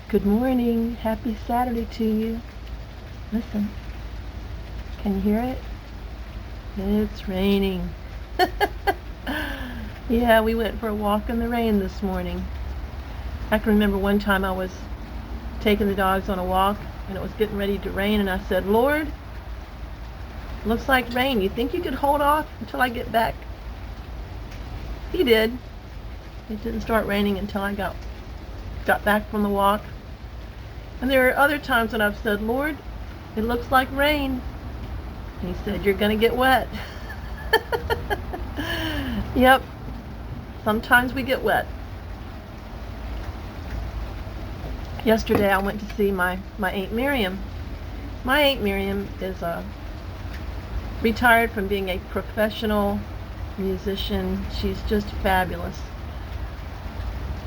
Good morning. Happy Saturday to you. Listen, can you hear it? It's raining. Yeah, we went for a walk in the rain this morning. I can remember one time I was taking the dogs on a walk and it was getting ready to rain, and I said, Lord, looks like rain. You think you could hold off until I get back? He did. It didn't start raining until I got back from the walk. And there are other times when I've said, Lord, it looks like rain. And he said, you're going to get wet. Yep. Sometimes we get wet. Yesterday I went to see my Aunt Miriam. My Aunt Miriam is retired from being a professional musician. She's just fabulous.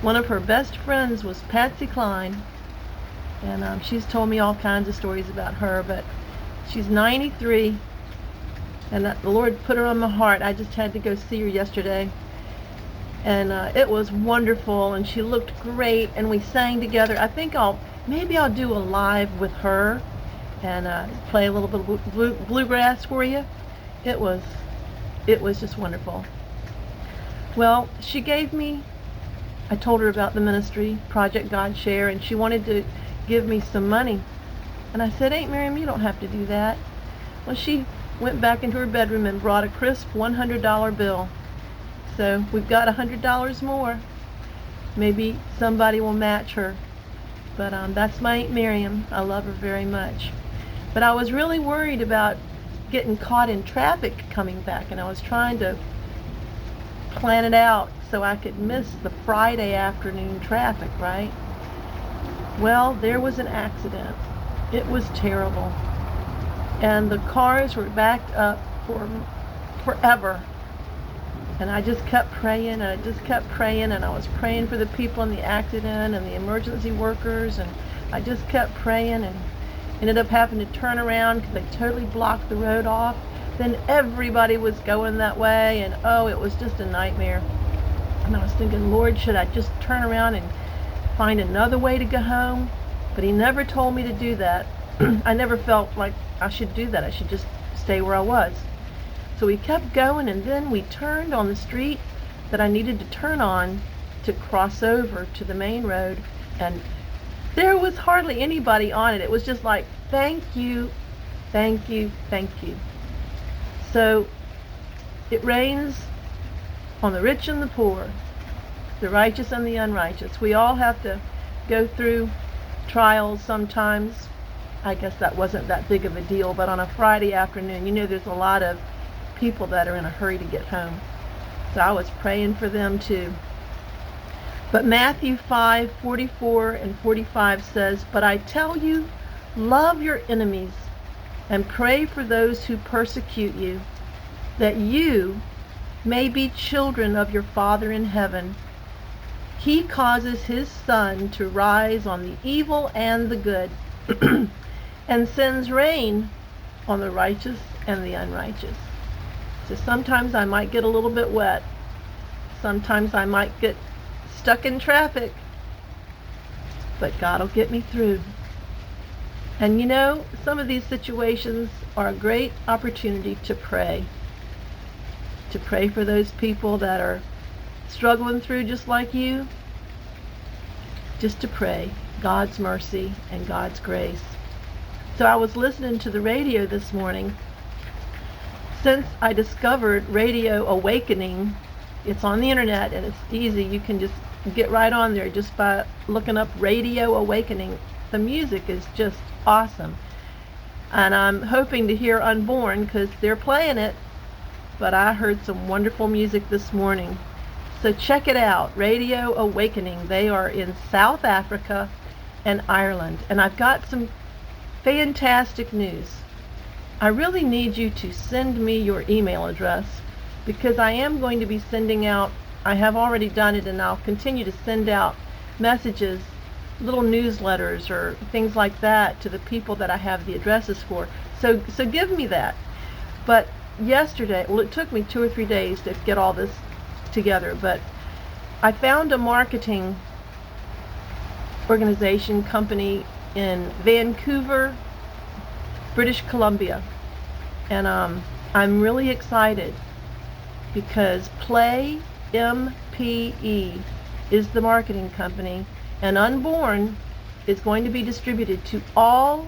One of her best friends was Patsy Cline, and she's told me all kinds of stories about her, but she's 93, and the Lord put her on my heart. I just had to go see her yesterday, and it was wonderful, and she looked great, and we sang together. I think maybe I'll do a live with her and play a little bit of bluegrass for you. It was just wonderful. Well, I told her about the ministry, Project God Share, and she wanted to give me some money. And I said, Aunt Miriam, you don't have to do that. Well, she went back into her bedroom and brought a crisp $100 bill. So we've got $100 more. Maybe somebody will match her. But that's my Aunt Miriam. I love her very much. But I was really worried about getting caught in traffic coming back, and I was trying to plan it out so I could miss the Friday afternoon traffic, right? Well, there was an accident. It was terrible. And the cars were backed up for forever. And I just kept praying, and I just kept praying, and I was praying for the people in the accident and the emergency workers, and I just kept praying, and ended up having to turn around because they totally blocked the road off. Then everybody was going that way, and it was just a nightmare. And I was thinking, Lord, should I just turn around and find another way to go home? But he never told me to do that. I never felt like I should do that. I should just stay where I was. So we kept going, and then we turned on the street that I needed to turn on to cross over to the main road, and there was hardly anybody on it. It was just like, thank you, thank you, thank you. So it rains on the rich and the poor, the righteous and the unrighteous. We all have to go through trials sometimes. I guess that wasn't that big of a deal, but on a Friday afternoon, there's a lot of people that are in a hurry to get home. So I was praying for them too. But Matthew 5:44 and 45 says, but I tell you, love your enemies and pray for those who persecute you, that you may be children of your Father in heaven. He causes his sun to rise on the evil and the good, and sends rain on the righteous and the unrighteous. So sometimes I might get a little bit wet. Sometimes I might get stuck in traffic. But God will get me through. And some of these situations are a great opportunity to pray. To pray for those people that are struggling through just like you. Just to pray God's mercy and God's grace. So I was listening to the radio this morning. Since I discovered Radio Awakening, it's on the internet and it's easy. You can just get right on there just by looking up Radio Awakening. The music is just awesome. And I'm hoping to hear Unborn because they're playing it. But I heard some wonderful music this morning. So check it out, Radio Awakening. They are in South Africa and Ireland. And I've got some fantastic news. I really need you to send me your email address, because I am going to be sending out, I have already done it, and I'll continue to send out messages, little newsletters or things like that to the people that I have the addresses for. So give me that. But yesterday, it took me 2 or 3 days to get all this together, but I found a marketing organization company in Vancouver, British Columbia. And I'm really excited because Play MPE is the marketing company, and Unborn is going to be distributed to all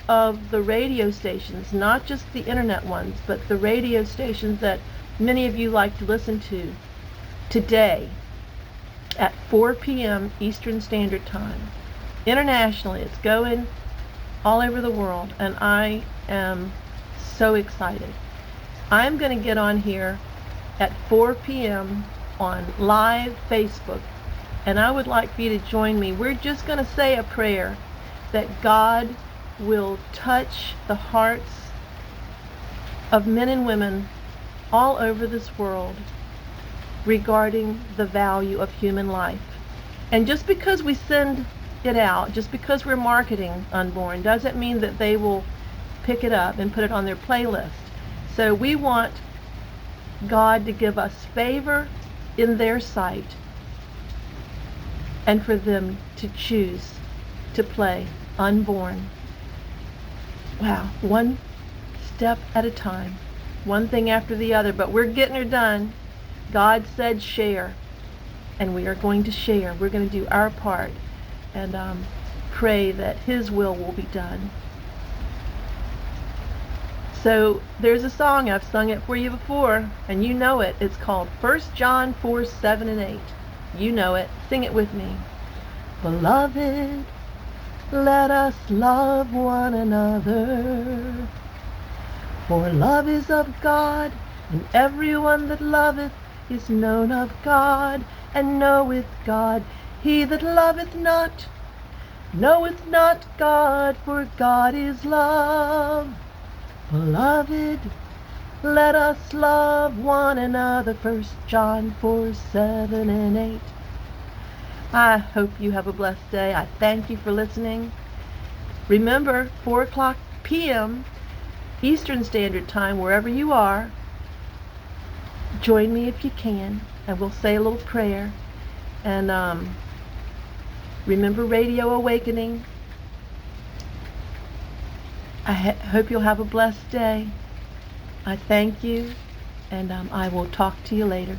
of the radio stations, not just the internet ones, but the radio stations that many of you like to listen to, today at 4 p.m. Eastern Standard Time. Internationally, it's going all over the world, and I am so excited. I'm going to get on here at 4 p.m. on live Facebook, and I would like for you to join me. We're just going to say a prayer that God will touch the hearts of men and women all over this world regarding the value of human life. And just because we send it out, just because we're marketing Unborn, doesn't mean that they will pick it up and put it on their playlist. So we want God to give us favor in their sight and for them to choose to play Unborn. Wow, one step at a time, one thing after the other, but we're getting her done. God said share, and we are going to share. We're going to do our part and pray that His will be done. So there's a song, I've sung it for you before, and you know it. It's called 1 John 4, 7 and 8. You know it. Sing it with me. Beloved, let us love one another, for love is of God, and everyone that loveth is known of God, and knoweth God. He that loveth not knoweth not God, for God is love. Beloved, let us love one another. 1 John 4, 7 and 8. I hope you have a blessed day. I thank you for listening. Remember, 4 o'clock p.m. Eastern Standard Time, wherever you are. Join me if you can, and we'll say a little prayer. And remember Radio Awakening. I hope you'll have a blessed day. I thank you, and I will talk to you later.